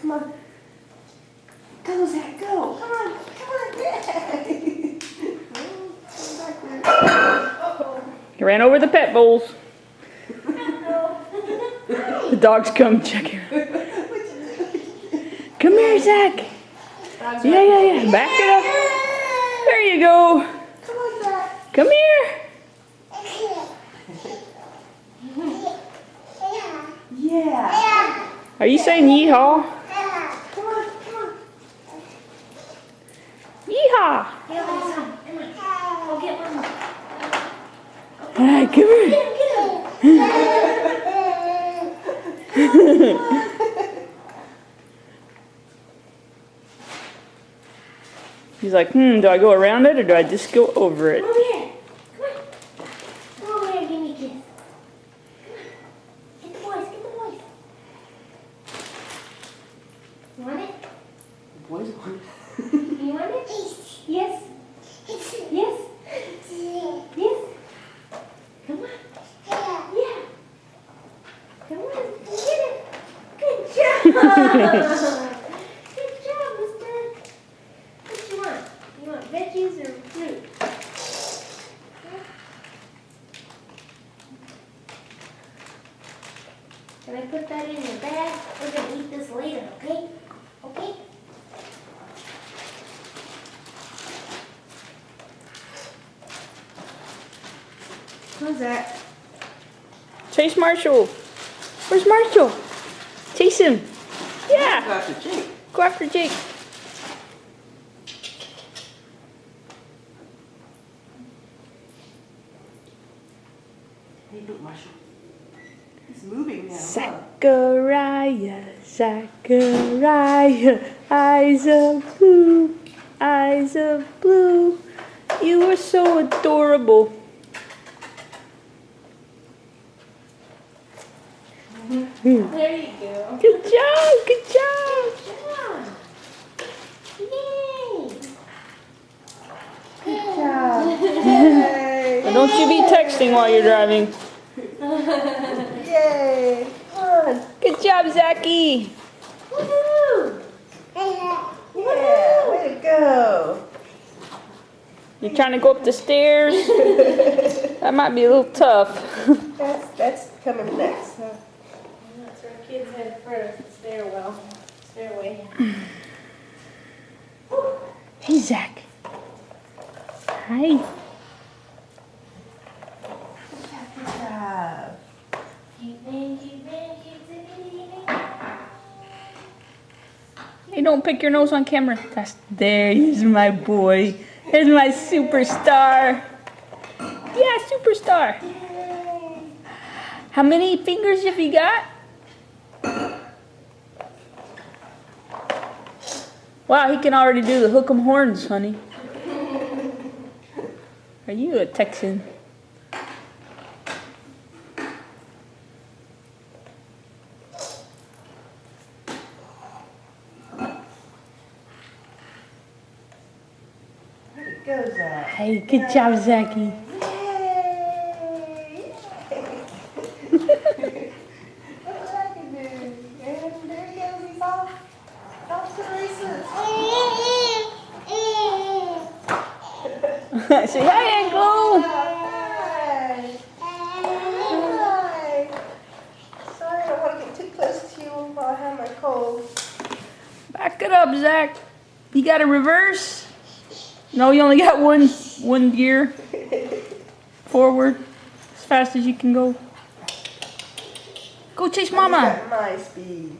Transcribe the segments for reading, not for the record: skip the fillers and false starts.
come on. Go, Zach, go. Come on, yay. He ran over the pet bowls. The dogs come check him. Come here, Zach. Yeah. Back it up. There you go. Come on, Zach. Come here. Yeah. Are you saying yeehaw? Come on. Yeehaw. Here, son. Come on. Go get Mama. All right, come here. He's like, do I go around it or do I just go over it? Come over here. Come on. Come over here and give me a kiss. Come on. Get the boys. You want it? Boys want it. You want it? Yes. Yes. Come on. Yeah. Come on. Get it. Good job. Good job, mister. What you want? You want veggies or fruit? Can I put that in your bag? We're going to eat this later, okay? Okay? Come on, Zach. Chase Marshall. Where's Marshall? Chase him. Yeah. Go after Jake. Go after Jake. Hey, look, Marshall. He's moving now. Zachariah, Zachariah, eyes of blue, you are so adorable. There you go. Good job, good job. job. Yay. Good job. Yay. And don't you be texting while you're driving. Yay. Come on. Good job, Zachy. Woohoo. Yeah, way to go. You trying to go up the stairs? That might be a little tough. That's coming next, huh? That's where kids head first. Stairway. Hey, Zach. Hi. Good job. Hey, don't pick your nose on camera. There's my boy. There's my superstar. Yeah, superstar. How many fingers have you got? Wow, he can already do the hook 'em horns, honey. Are you a Texan? Go, Zach. Hey, good job, Zachy. Yay! What Zach can do? And there he goes. He's off to the races. Say hi, Uncle. Hi. Sorry, I don't want to get too close to you while I have my cold. Back it up, Zach. You got a reverse? No, you only got one gear. Forward. As fast as you can go. Go chase Mama. Got my speed.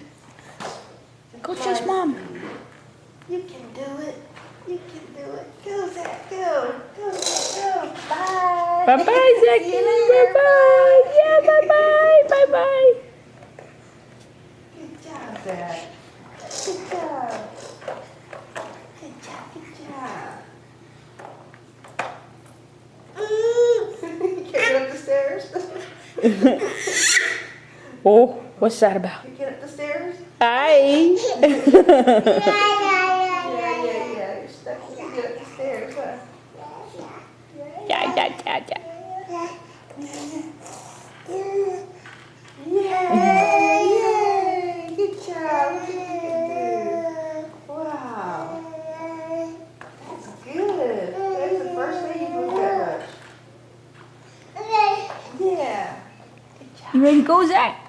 Go chase Mom. You can do it. You can do it. Go, Zach, go. Go, Zach, go. Bye. Bye-bye, Zachy. See you later. Bye-bye. Yeah, bye-bye. Bye-bye. Good job, Zach. Good job. Good job, good job. You can't get up the stairs? Oh, what's that about? You get up the stairs? Hi. Yeah. You're stuck. You can get up the stairs, huh? Yeah. Yay! Good job. You ready to go, Zach?